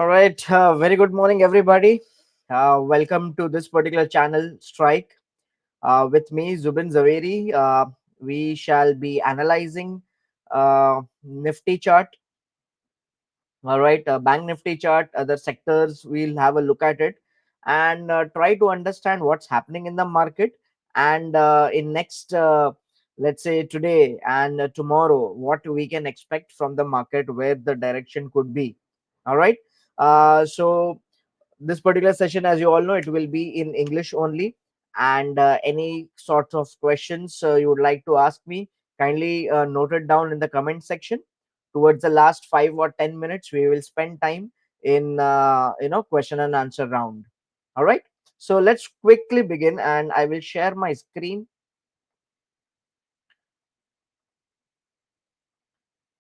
All right. Very good morning, everybody. Welcome to this particular channel, Strike. With me, Zubin Zaveri. We shall be analyzing Nifty chart. All right, Bank Nifty chart, other sectors. We'll have a look at it and try to understand what's happening in the market and in next, let's say today and tomorrow, what we can expect from the market, where the direction could be. All right. So this particular session, as you all know, it will be in English only, and any sorts of questions you would like to ask me, kindly note it down in the comment section. Towards the last 5 or 10 minutes, we will spend time in question and answer round. All right, so let's quickly begin, and I will share my screen.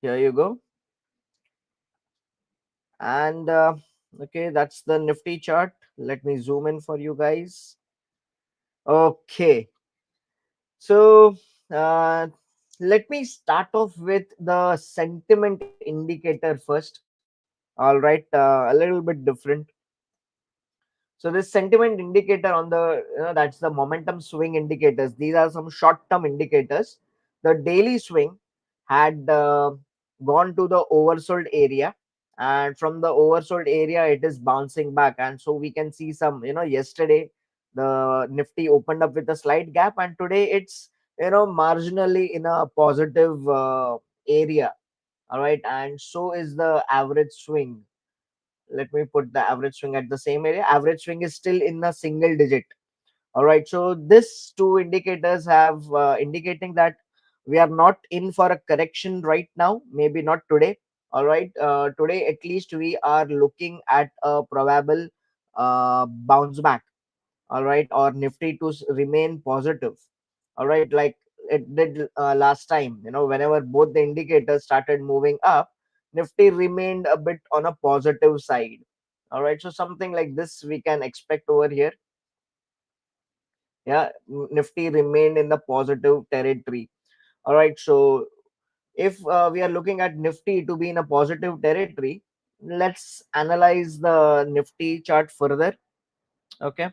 Here you go. And okay, that's the Nifty chart. Let me zoom in for you guys. Okay. So uh, let me start off with the sentiment indicator first. All right, a little bit different. So this sentiment indicator on the that's the momentum swing indicators. These are some short-term indicators. The daily swing had gone to the oversold area, and from the oversold area, it is bouncing back. And so we can see some, yesterday the Nifty opened up with a slight gap, and today it's marginally in a positive area. All right, and so is the average swing. Let me put the average swing at the same area. Average swing is still in a single digit. All right, so this two indicators have indicating that we are not in for a correction right now, maybe not today. All right, today at least we are looking at a probable bounce back. All right, or Nifty to remain positive. All right, like it did last time. Whenever both the indicators started moving up, Nifty remained a bit on a positive side. All right, so something like this we can expect over here. Yeah, Nifty remained in the positive territory. All right, so if we are looking at Nifty to be in a positive territory, let's analyze the Nifty chart further. Okay.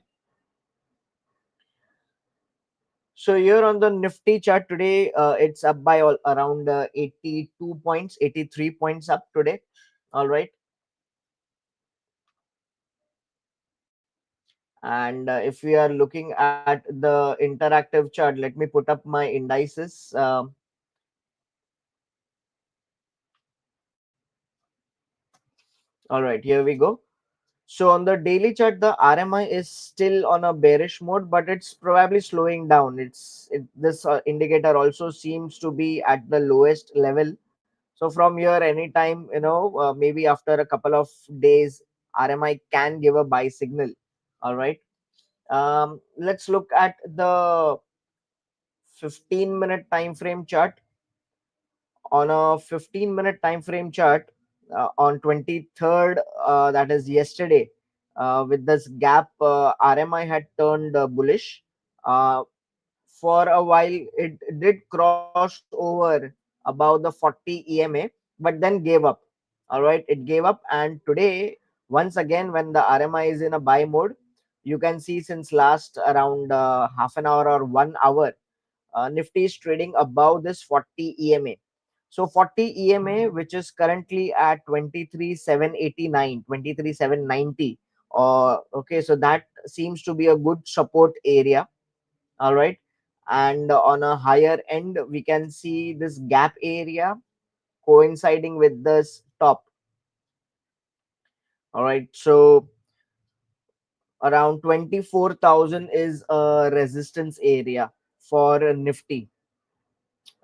So here on the Nifty chart today, it's up by around 82 points, 83 points up today. All right. And if we are looking at the interactive chart, let me put up my indices. All right, here we go. So on the daily chart, the RMI is still on a bearish mode, but it's probably slowing down. This indicator also seems to be at the lowest level. So from here, anytime, maybe after a couple of days, RMI can give a buy signal. All right. Let's look at the 15-minute time frame chart. On a 15-minute time frame chart, on 23rd, that is yesterday, with this gap, RMI had turned bullish. For a while, it did cross over above the 40 EMA, but then gave up. All right, it gave up, and today, once again, when the RMI is in a buy mode, you can see since last around half an hour or 1 hour, Nifty is trading above this 40 EMA. So 40 EMA, which is currently at 23,789, 23,790. Okay, so that seems to be a good support area. All right, and on a higher end, we can see this gap area coinciding with this top. All right, so around 24,000 is a resistance area for Nifty.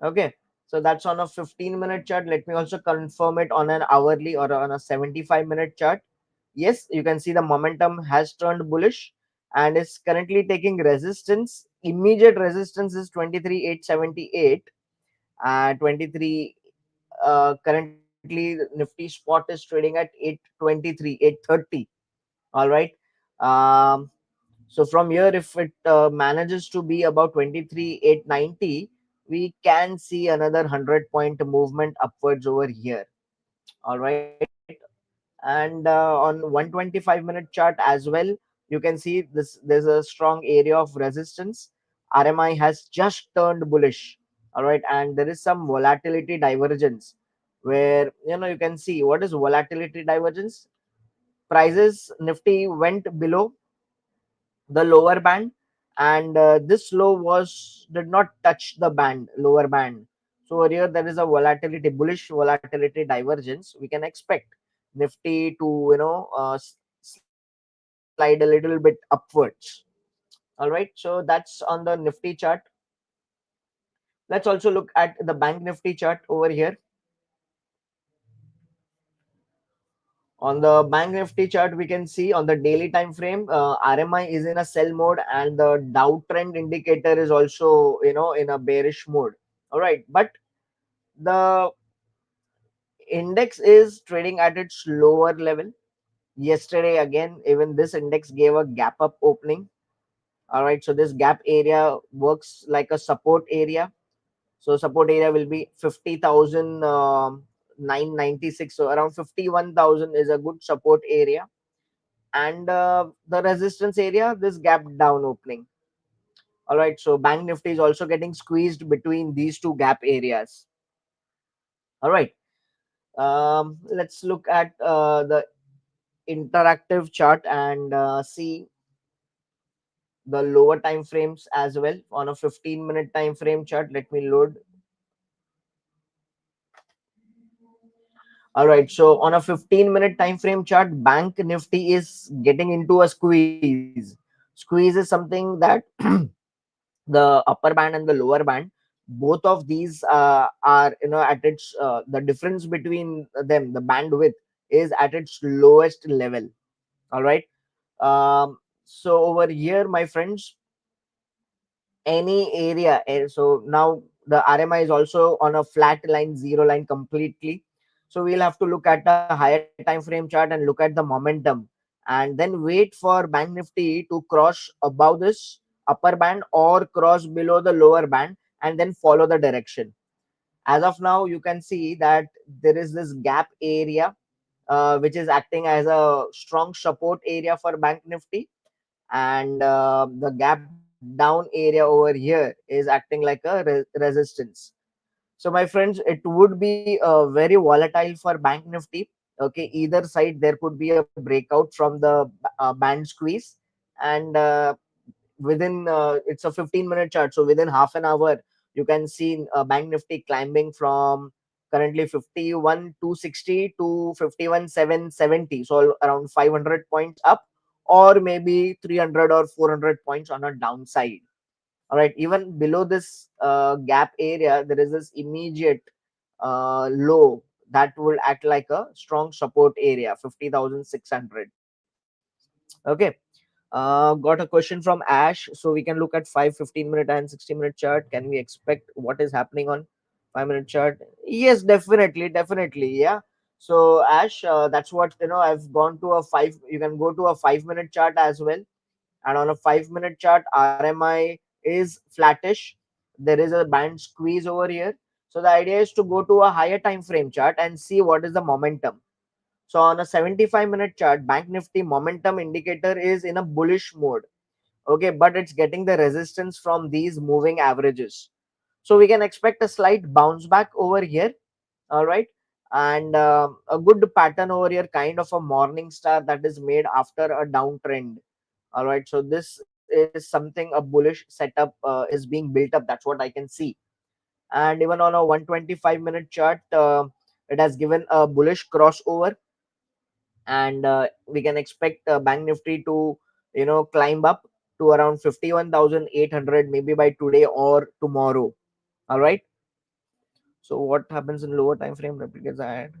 Okay, so that's on a 15-minute chart. Let me also confirm it on an hourly or on a 75-minute chart. Yes, you can see the momentum has turned bullish and is currently taking resistance. Immediate resistance is 23,878. 23, currently Nifty spot is trading at 823, 830. All right. Um, so from here, if it manages to be about 23,890, we can see another 100-point movement upwards over here. All right. And on 125-minute chart as well, you can see this, there's a strong area of resistance. RMI has just turned bullish. All right, and there is some volatility divergence where, you can see what is volatility divergence. Prices Nifty went below the lower band, and this low was did not touch the band, lower band. So over here there is a volatility, bullish volatility divergence. We can expect Nifty to slide a little bit upwards. All right, so that's on the Nifty chart. Let's also look at the Bank Nifty chart over here. On the Bank Nifty chart, we can see on the daily time frame, RMI is in a sell mode, and the Dow trend indicator is also, in a bearish mode. All right, but the index is trading at its lower level. Yesterday, again, even this index gave a gap up opening. All right, so this gap area works like a support area. So support area will be 50,000, 996. So around 51,000 is a good support area. And the resistance area, this gap down opening. All right, so Bank Nifty is also getting squeezed between these two gap areas. All right, let's look at the interactive chart and see the lower time frames as well. On a 15-minute time frame chart, let me load. All right, so on a 15-minute time frame chart, Bank Nifty is getting into a squeeze. Squeeze is something that the upper band and the lower band, both of these are, at its the difference between them, the bandwidth is at its lowest level. All right, so over here, my friends, any area, so now the RMI is also on a flat line, zero line completely. So we'll have to look at a higher time frame chart and look at the momentum, and then wait for Bank Nifty to cross above this upper band or cross below the lower band, and then follow the direction. As of now, you can see that there is this gap area, which is acting as a strong support area for Bank Nifty, and the gap down area over here is acting like a resistance. So my friends, it would be very volatile for Bank Nifty. Okay, either side there could be a breakout from the band squeeze, and within it's a 15-minute chart, so within half an hour you can see Bank Nifty climbing from currently 51,260 to 51,770, so around 500 points up, or maybe 300 or 400 points on a downside. All right, even below this gap area there is this immediate low that will act like a strong support area, 50,600. Okay, got a question from Ash. So we can look at 5, 15-minute and 60-minute chart. Can we expect what is happening on 5-minute chart? Yes, definitely, definitely, yeah. So Ash, that's what, I've gone to a 5. You can go to a 5-minute chart as well, and on a 5-minute chart, RMI is flattish. There is a band squeeze over here. So the idea is to go to a higher time frame chart and see what is the momentum. So on a 75-minute chart, Bank Nifty momentum indicator is in a bullish mode. Okay, but it's getting the resistance from these moving averages. So we can expect a slight bounce back over here. All right, and a good pattern over here, kind of a morning star that is made after a downtrend. All right, so this is something, a bullish setup is being built up. That's what I can see. And even on a 125-minute chart, it has given a bullish crossover, and we can expect Bank Nifty to, climb up to around 51,800 maybe by today or tomorrow. All right, so what happens in lower time frame replicates ahead?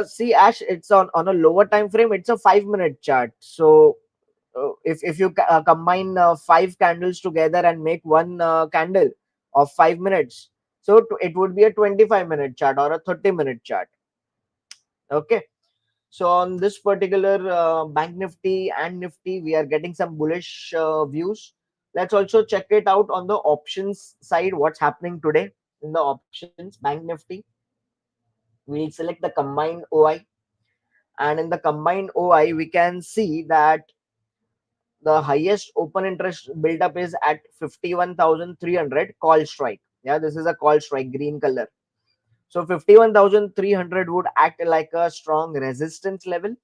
See, Ash, it's on a lower time frame, it's a 5-minute chart. So if you combine 5 candles together and make one candle of 5 minutes, so it would be a 25-minute chart or a 30-minute chart. Okay, so on this particular Bank Nifty and Nifty, we are getting some bullish views. Let's also check it out on the options side, what's happening today in the options Bank Nifty. We'll select the combined OI, And in the combined OI, we can see that the highest open interest built up is at 51,300 call strike. Yeah, this is a call strike, green color. So 51,300 would act like a strong resistance level,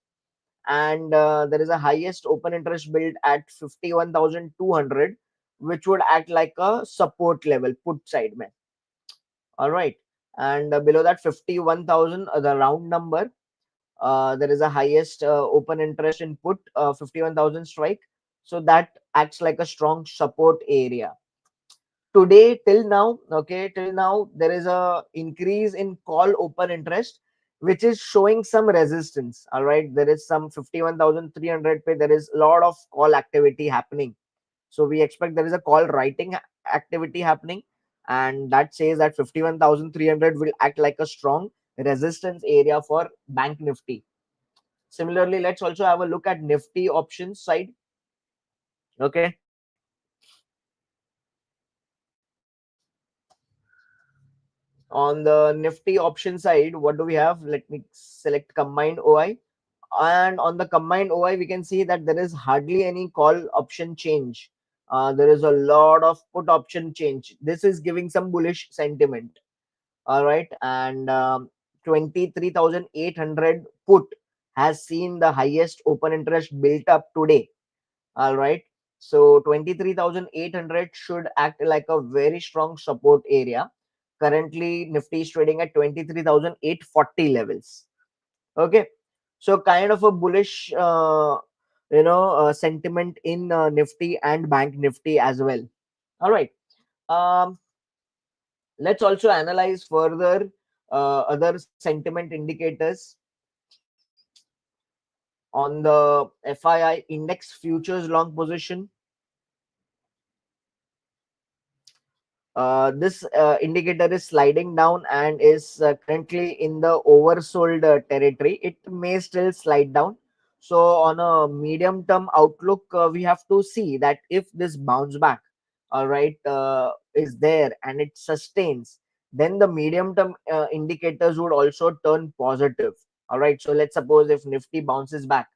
and there is a highest open interest built at 51,200, which would act like a support level, put side man. All right, and below that 51,000, the round number, there is a highest open interest in put, 51,000 strike, so that acts like a strong support area. Today till now, okay, till now there is a increase in call open interest, which is showing some resistance. All right, there is some 51,300 pay, there is a lot of call activity happening, so we expect there is a call writing activity happening, and that says that 51,300 will act like a strong resistance area for bank nifty. Similarly, let's also have a look at nifty options side. Okay, on the nifty option side, what do we have? Let me select combined OI, and on the combined OI we can see that there is hardly any call option change. There is a lot of put option change. This is giving some bullish sentiment. All right, and 23,800 put has seen the highest open interest built up today. All right, so 23,800 should act like a very strong support area. Currently nifty is trading at 23,840 levels. Okay, so kind of a bullish sentiment in nifty and bank nifty as well. All right, um let's also analyze further other sentiment indicators on the FII index futures long position. This indicator is sliding down and is currently in the oversold territory. It may still slide down. So on a medium term outlook, we have to see that if this bounce back, all right, is there and it sustains, then the medium term indicators would also turn positive. All right. So let's suppose if Nifty bounces back.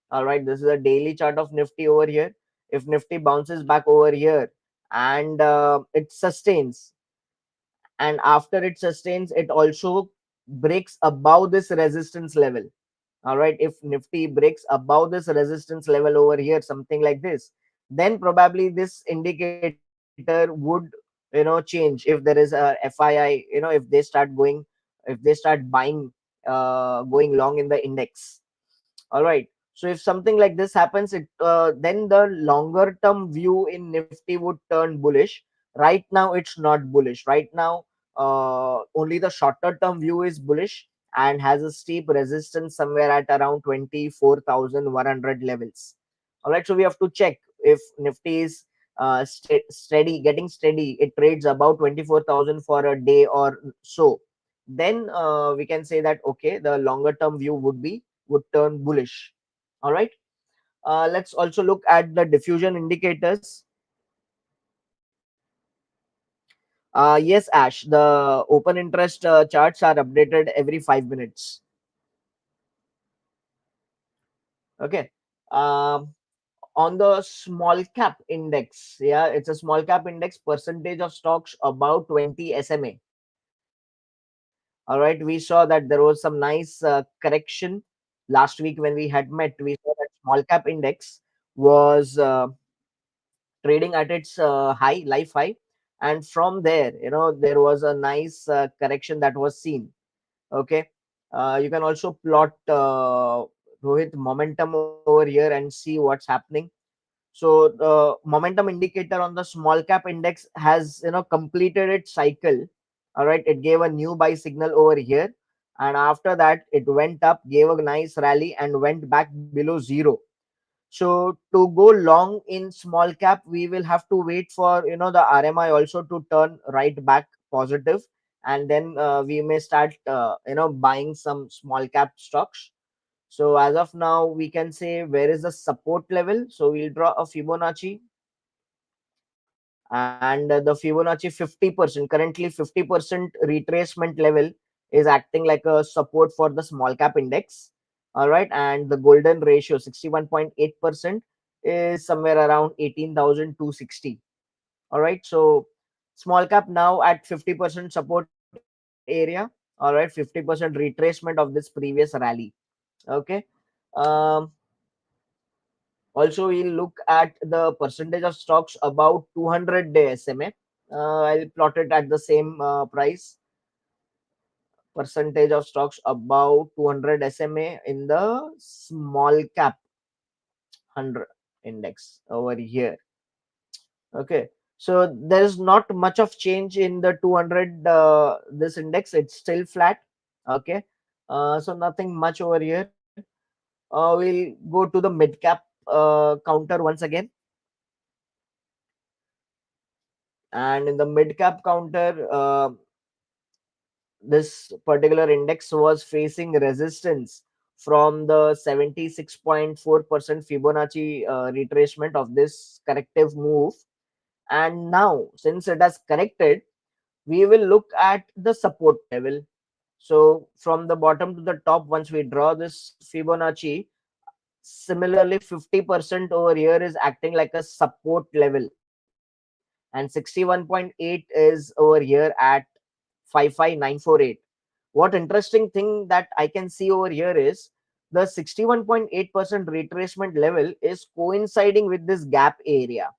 All right, this is a daily chart of Nifty over here. If Nifty bounces back over here and it sustains, and after it sustains, it also breaks above this resistance level. All right, if Nifty breaks above this resistance level over here, something like this, then probably this indicator would change. If there is a FII, if they start going, if they start buying, going long in the index. All right, so if something like this happens, it then the longer term view in nifty would turn bullish. Right now it's not bullish. Right now only the shorter term view is bullish and has a steep resistance somewhere at around 24,100 levels. All right, so we have to check if nifty is steady, getting steady, it trades above 24,000 for a day or so, then we can say that okay, the longer term view would turn bullish. All right, let's also look at the diffusion indicators. Yes, Ash, the open interest charts are updated every 5 minutes. Okay. um, on the small cap index, yeah, it's a small cap index, percentage of stocks about 20 SMA. All right, we saw that there was some nice correction last week when we had met. We saw that small cap index was trading at its high, life high, and from there, there was a nice correction that was seen. Okay, you can also plot Rohit, momentum over here and see what's happening. So the momentum indicator on the small cap index has completed its cycle. All right, it gave a new buy signal over here, and after that it went up, gave a nice rally and went back below zero. So to go long in small cap, we will have to wait for the RMI also to turn right back positive, and then we may start buying some small cap stocks. So as of now, we can say where is the support level. So we'll draw a Fibonacci, and the Fibonacci 50%, currently 50% retracement level is acting like a support for the small cap index. All right, and the golden ratio 61.8% is somewhere around 18,260. All right, so small cap now at 50% support area. All right, 50% retracement of this previous rally. Okay. um Also we'll look at the percentage of stocks about 200-day SMA. I'll plot it at the same price. Percentage of stocks about 200 SMA in the small cap 100 index over here. Okay, so there is not much of change in the 200 this index. It's still flat. Okay, so nothing much over here. We'll go to the mid cap counter once again, and in the mid cap counter, this particular index was facing resistance from the 76.4% Fibonacci retracement of this corrective move. And now, since it has corrected, we will look at the support level. So from the bottom to the top, once we draw this Fibonacci, similarly 50% over here is acting like a support level, and 61.8 is over here at 55948. What interesting thing that I can see over here is the 61.8% retracement level is coinciding with this gap area.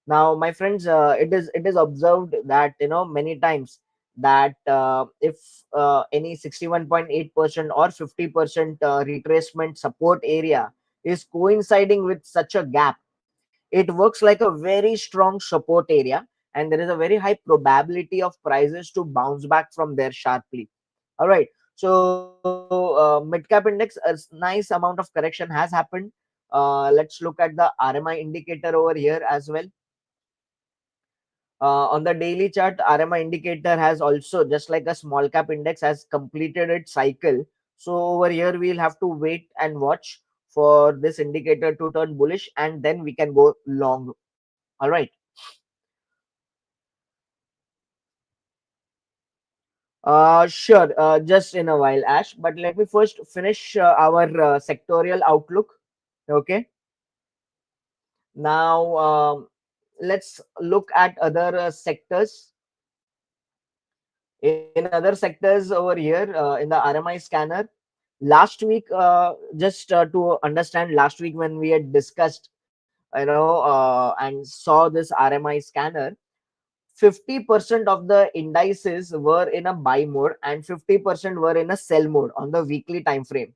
Now my friends, it is observed that many times that if any 61.8% or 50% retracement support area is coinciding with such a gap, it works like a very strong support area, and there is a very high probability of prices to bounce back from there sharply. All right, so mid cap index, a nice amount of correction has happened. Let's look at the RMI indicator over here as well. On the daily chart, RMI indicator has also, just like a small cap index, has completed its cycle. So over here, we'll have to wait and watch for this indicator to turn bullish, and then we can go long. All right. Sure. Just in a while, Ash. But let me first finish our sectorial outlook. Okay. Now, let's look at other sectors. In other sectors over here, in the RMI scanner, last week, just to understand, last week when we had discussed, and saw this RMI scanner, 50% of the indices were in a buy mode and 50% were in a sell mode on the weekly time frame.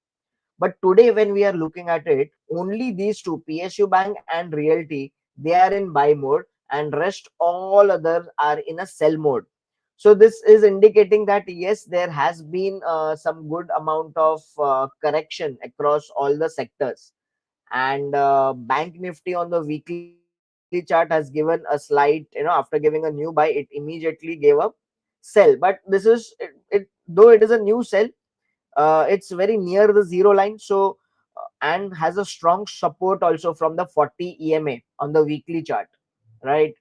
But today, when we are looking at it, only these two, PSU Bank and Realty, they are in buy mode, and rest all others are in a sell mode. So this is indicating that yes, there has been some good amount of correction across all the sectors. And Bank Nifty on the weekly chart has given a slight, after giving a new buy, it immediately gave a sell. But this is it though it is a new sell, it's very near the zero line. So and has a strong support also from the 40 EMA on the weekly chart, right?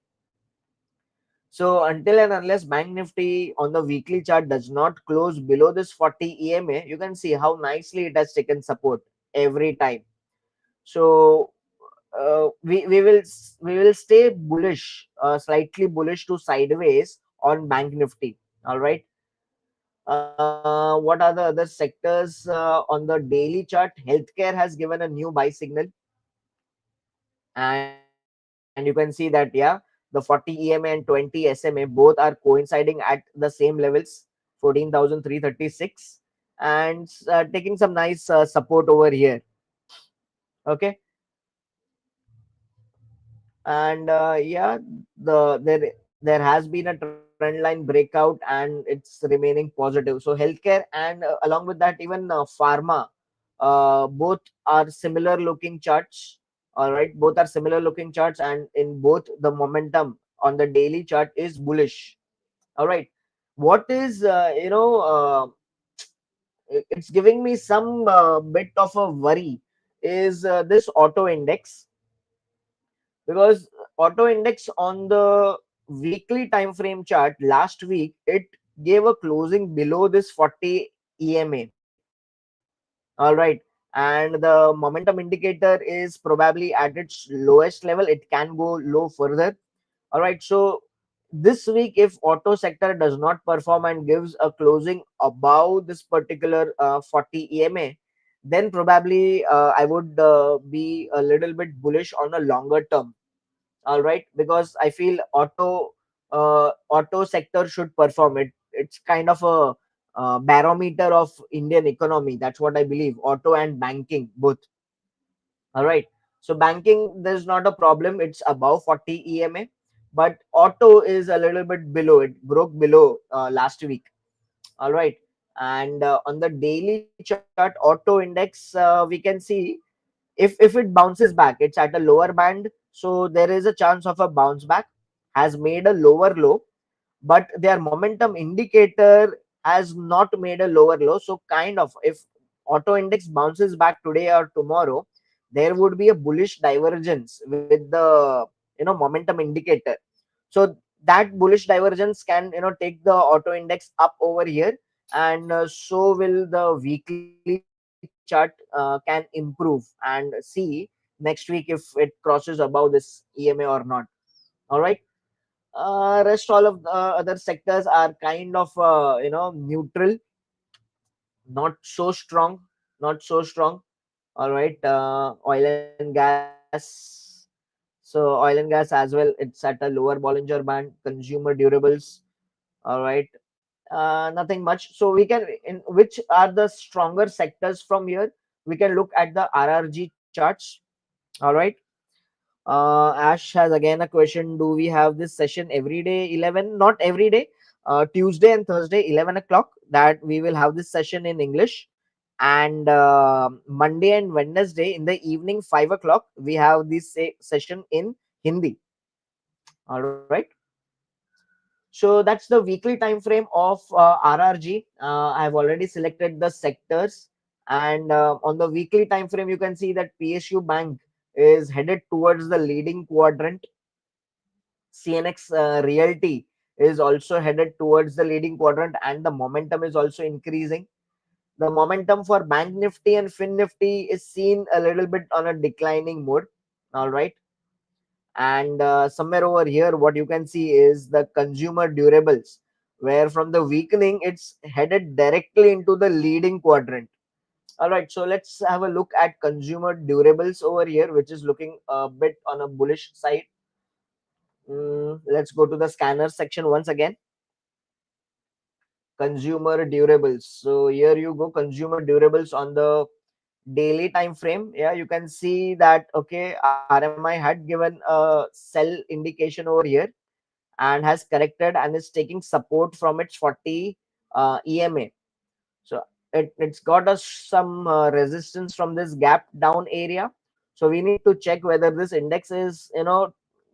So until and unless Bank Nifty on the weekly chart does not close below this 40 EMA, you can see how nicely it has taken support every time. So we will stay bullish, slightly bullish to sideways on Bank Nifty. All right. What are the other sectors on the daily chart? Healthcare has given a new buy signal, and you can see that, yeah, the 40 EMA and 20 SMA both are coinciding at the same levels, 14,336, and taking some nice support over here. Okay. And yeah, there has been a trend line breakout and it's remaining positive. So healthcare and along with that, even pharma, both are similar looking charts. All right, both are similar looking charts, and in both the momentum on the daily chart is bullish. All right, what is it's giving me some bit of a worry is this auto index, because auto index on the weekly time frame chart last week, it gave a closing below this 40 EMA. All right. And the momentum indicator is probably at its lowest level. It can go low further. All right. So this week, if auto sector does not perform and gives a closing above this particular 40 EMA, then probably I would be a little bit bullish on a longer term. All right, because I feel auto sector should perform. It's kind of a barometer of Indian economy. That's what I believe. Auto and banking both. All right. So banking, there's not a problem. It's above 40 EMA, but auto is a little bit below. It broke below last week. All right. And on the daily chart, auto index, we can see if it bounces back, it's at a lower band. So there is a chance of a bounce back. Has made a lower low, but their momentum indicator has not made a lower low. So kind of, if auto index bounces back today or tomorrow, there would be a bullish divergence with the momentum indicator. So that bullish divergence can take the auto index up over here, and so will the weekly chart can improve, and see next week if it crosses above this EMA or not. All right. Rest all of the other sectors are kind of neutral, not so strong, not so strong. All right. Oil and gas. So oil and gas as well, it's at a lower Bollinger Band. Consumer durables. All right. Nothing much. So we can, in which are the stronger sectors from here? We can look at the RRG charts. All right. Ash has again a question. Do we have this session every day 11? Not every day. Tuesday and Thursday 11 o'clock. That we will have this session in English, and Monday and Wednesday in the evening 5 o'clock we have this session in Hindi. All right. So that's the weekly time frame of RRG. I have already selected the sectors, and on the weekly time frame, you can see that PSU Bank is headed towards the leading quadrant. CNX Realty is also headed towards the leading quadrant, and the momentum is also increasing. The momentum for Bank Nifty and Fin Nifty is seen a little bit on a declining mode. All right. And somewhere over here what you can see is the consumer durables, where from the weakening it's headed directly into the leading quadrant. All right, so let's have a look at consumer durables over here, which is looking a bit on a bullish side. Let's go to the scanner section once again. Consumer durables, so here you go, consumer durables on the daily time frame. Yeah, you can see that okay, RMI had given a sell indication over here and has corrected and is taking support from its 40 EMA. So it's got us some resistance from this gap down area. So we need to check whether this index is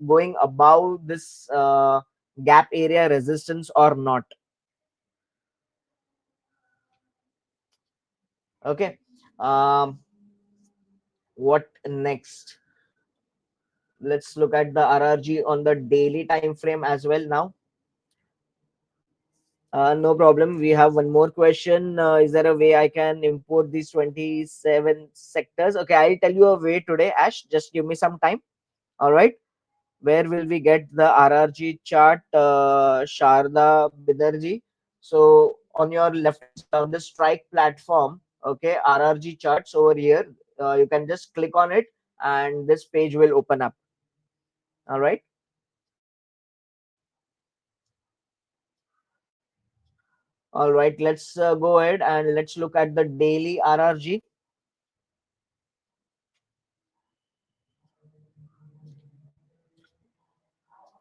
going above this gap area resistance or not. Okay. um what next? Let's look at the RRG on the daily time frame as well now. No problem. We have one more question. Is there a way I can import these 27 sectors? Okay, I'll tell you a way today, Ash. Just give me some time. All right. Where will we get the RRG chart, Sharda Binerji? So on your left hand side on the Strike platform, okay, RRG charts over here. You can just click on it and this page will open up. All right. All right. Let's go ahead and let's look at the daily RRG.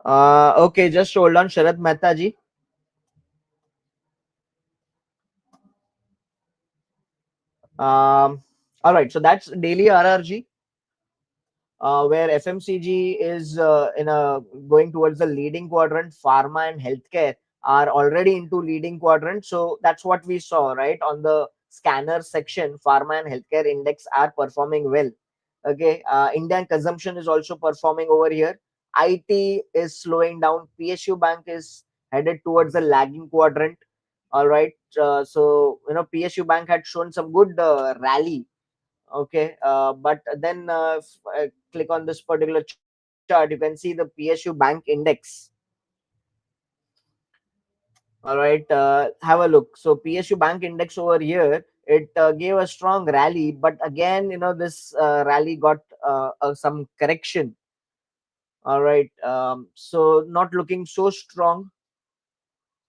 Okay, just hold on, Sharat Mehta ji. All right, so that's daily RRG, where FMCG is in a going towards the leading quadrant. Pharma and healthcare are already into leading quadrant, so that's what we saw right on the scanner section. Pharma and healthcare index are performing well. Okay, Indian consumption is also performing over here. IT is slowing down. PSU Bank is headed towards the lagging quadrant. All right. So PSU Bank had shown some good rally. Okay, but then if I click on this particular chart, you can see the PSU Bank Index. All right, have a look. So PSU Bank Index over here, it gave a strong rally, but again, this rally got some correction. All right, so not looking so strong,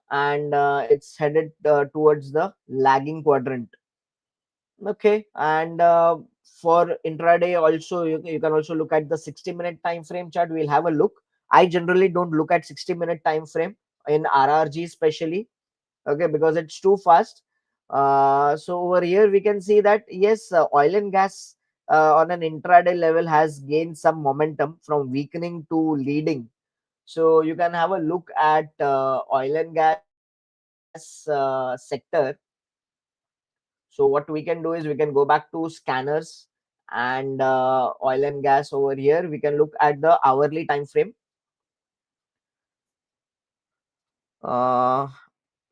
and it's headed towards the lagging quadrant. Okay, and for intraday also, you can also look at the 60-minute time frame chart. We'll have a look. I generally don't look at 60-minute time frame in RRG especially, okay, because it's too fast. So over here we can see that yes, oil and gas on an intraday level has gained some momentum from weakening to leading. So you can have a look at oil and gas sector. So what we can do is we can go back to scanners and oil and gas. Over here we can look at the hourly time frame. uh,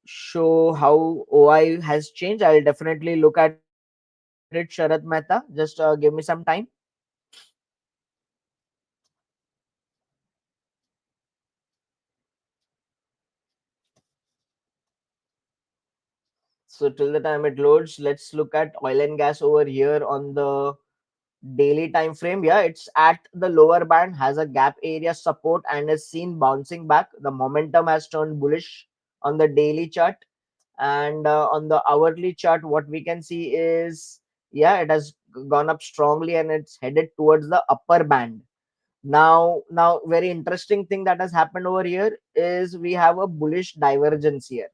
show how OI has changed. I'll definitely look at it, Sharat Mehta. Just give me some time. So till the time it loads, let's look at oil and gas over here on the daily time frame. Yeah, it's at the lower band, has a gap area support, and is seen bouncing back. The momentum has turned bullish on the daily chart, and on the hourly chart, what we can see is, yeah, it has gone up strongly and it's headed towards the upper band. Now very interesting thing that has happened over here is we have a bullish divergence here.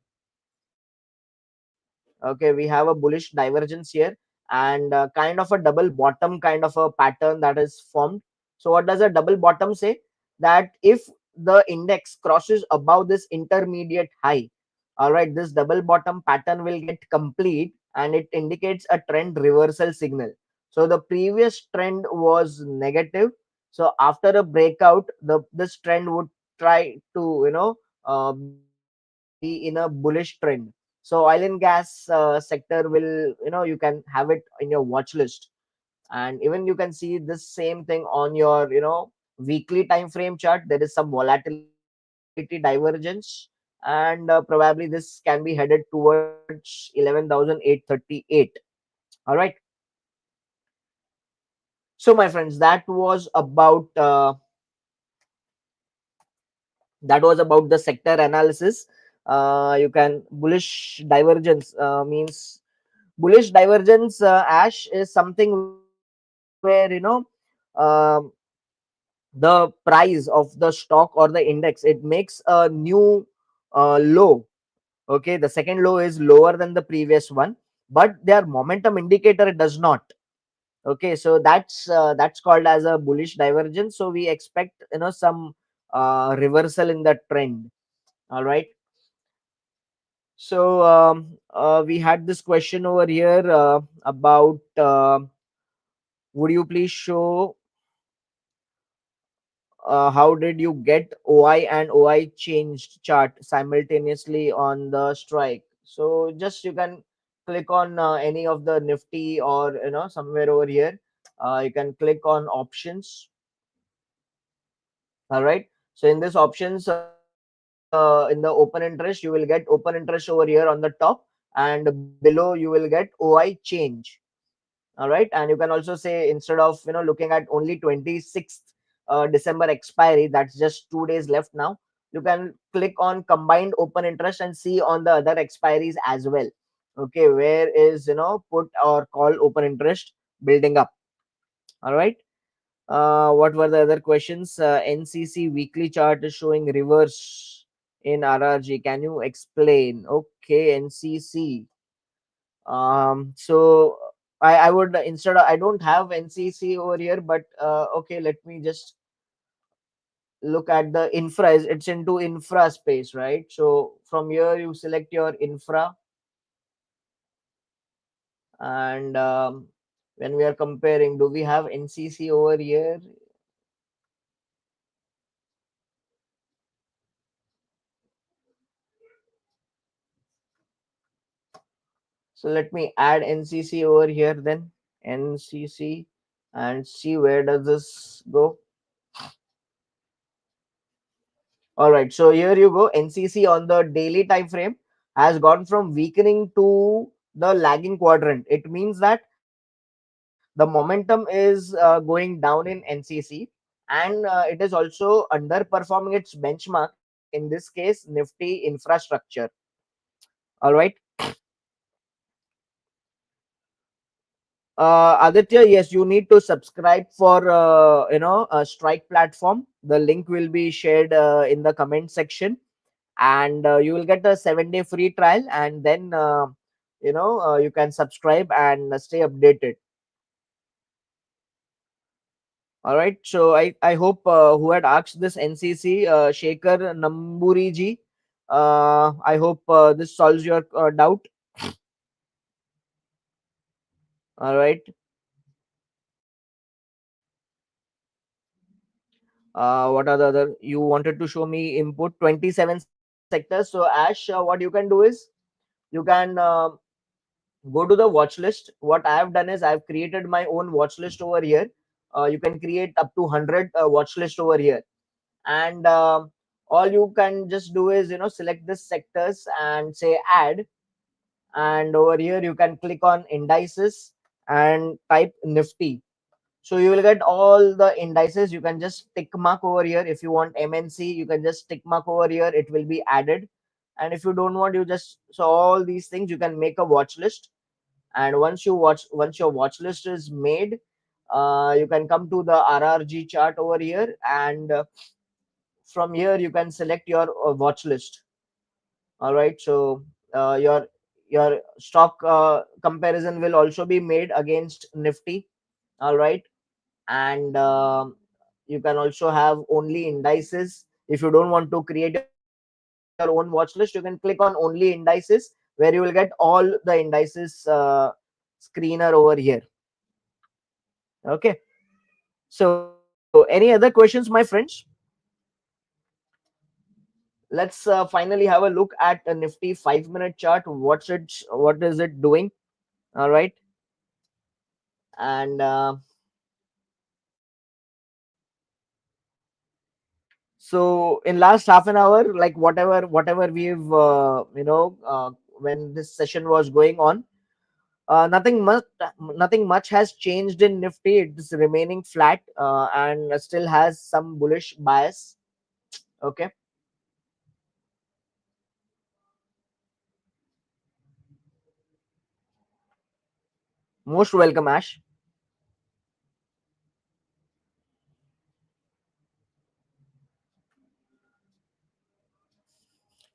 Okay, we have a bullish divergence here, and kind of a double bottom kind of a pattern that is formed. So what does a double bottom say? That if the index crosses above this intermediate high, all right, this double bottom pattern will get complete and it indicates a trend reversal signal. So the previous trend was negative. So after a breakout, this trend would try to be in a bullish trend. So oil and gas sector will, you can have it in your watch list. And even you can see this same thing on your weekly time frame chart. There is some volatility divergence, and probably this can be headed towards 11,838. All right. So my friends, that was about the sector analysis. You can bullish divergence means bullish divergence, Ash, is something where um, the price of the stock or the index, it makes a new low. Okay, the second low is lower than the previous one, but their momentum indicator does not. Okay, so that's called as a bullish divergence. So we expect some reversal in the trend. All right. So we had this question over here about would you please show how did you get OI and OI changed chart simultaneously on the strike? So just you can click on any of the Nifty or somewhere over here. You can click on options. All right. So in this options, in the open interest, you will get open interest over here on the top, and below you will get OI change. All right, and you can also say, instead of looking at only 26th December expiry, that's just 2 days left now, you can click on combined open interest and see on the other expiries as well. Okay, where is put or call open interest building up. All right. What were the other questions? NCC weekly chart is showing reverse in RRG. Can you explain? Okay, NCC. So I would, instead of, I don't have NCC over here, but okay, let me just look at the infra. It's into infra space, right? So from here you select your infra, and when we are comparing, do we have NCC over here? So let me add NCC over here then. NCC, and see where does this go. All right, so here you go. NCC on the daily time frame has gone from weakening to the lagging quadrant. It means that the momentum is going down in NCC, and it is also underperforming its benchmark. In this case, Nifty Infrastructure. All right. Aditya, yes, you need to subscribe for a Strike platform. The link will be shared in the comment section, and you will get a 7-day free trial, and then you can subscribe and stay updated. All right. So I hope who had asked this NCC, Shekhar Namburi ji. I hope this solves your doubt. All right. What are the other? You wanted to show me input 27 sectors. So Ash, what you can do is you can go to the watch list. What I have done is I've created my own watch list over here. You can create up to 100 watch list over here, and all you can just do is select this sectors and say add, and over here you can click on indices and type Nifty. So you will get all the indices. You can just tick mark over here. If you want MNC, you can just tick mark over here. It will be added. And if you don't want, you just, so all these things you can make a watch list. And once your watch list is made, you can come to the RRG chart over here, and from here you can select your watch list. All right. So your stock comparison will also be made against Nifty. All right. And you can also have only indices. If you don't want to create your own watch list, you can click on only indices, where you will get all the indices screener over here. Okay. So any other questions, my friends? Let's finally have a look at a Nifty 5-minute chart. What is it doing? All right. And so in last half an hour, like whatever we've when this session was going on, nothing much has changed in Nifty. It's remaining flat, and still has some bullish bias. Okay. Most welcome, Ash.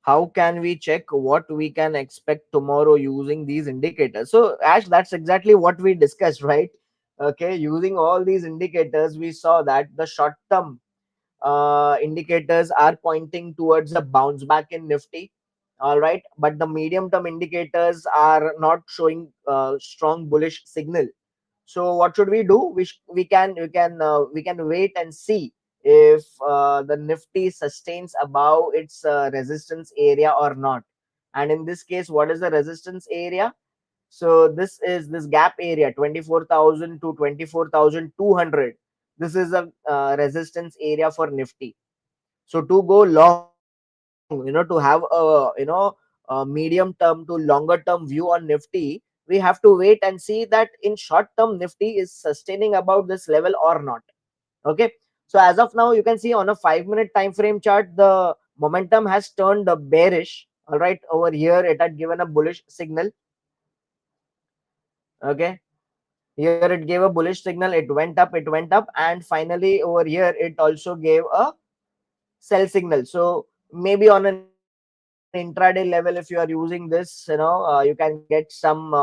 How can we check what we can expect tomorrow using these indicators? So Ash, that's exactly what we discussed, right? Okay, using all these indicators, we saw that the short term indicators are pointing towards a bounce back in Nifty. All right, but the medium term indicators are not showing strong bullish signal. So what should we do? We can wait and see if the Nifty sustains above its resistance area or not. And in this case, what is the resistance area? So this is this gap area, 24,000 to 24,200. This is a resistance area for Nifty. So to go long, to have a medium term to longer term view on Nifty, we have to wait and see that in short term Nifty is sustaining above this level or not. Okay. So as of now, you can see on a 5-minute time frame chart, the momentum has turned bearish. All right, over here it had given a bullish signal. Okay, here it gave a bullish signal. It went up, and finally over here it also gave a sell signal. So maybe on an intraday level, if you are using this, you can get some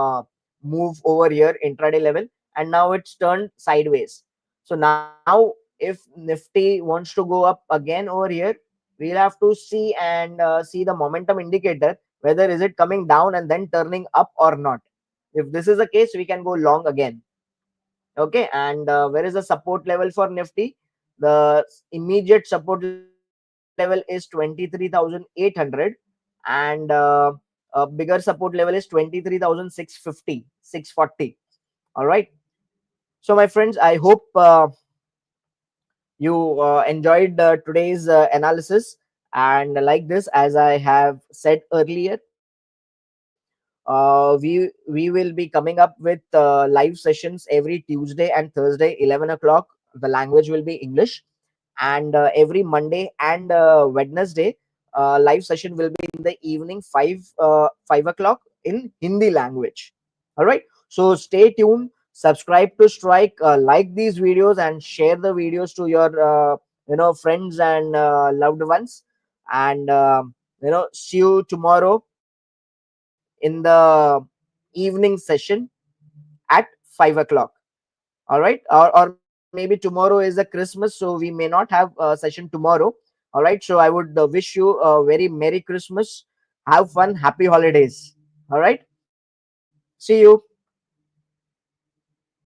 move over here intraday level, and now it's turned sideways. So now if Nifty wants to go up again over here, we'll have to see and see the momentum indicator, whether is it coming down and then turning up or not. If this is the case, we can go long again. Okay. And where is the support level for Nifty? The immediate support level is 23,800, and bigger support level is 23,650, 640. All right. So my friends, I hope you enjoyed today's analysis. And like this, as I have said earlier, we will be coming up with live sessions every Tuesday and Thursday, 11 o'clock. The language will be English. And every Monday and Wednesday, live session will be in the evening, 5 o'clock in Hindi language. All right. So stay tuned, subscribe to Strike, like these videos, and share the videos to your friends and loved ones. And see you tomorrow in the evening session at 5 o'clock. All right. Or maybe tomorrow is a Christmas, so we may not have a session tomorrow. All right. So I would wish you a very Merry Christmas. Have fun. Happy holidays. All right. See you.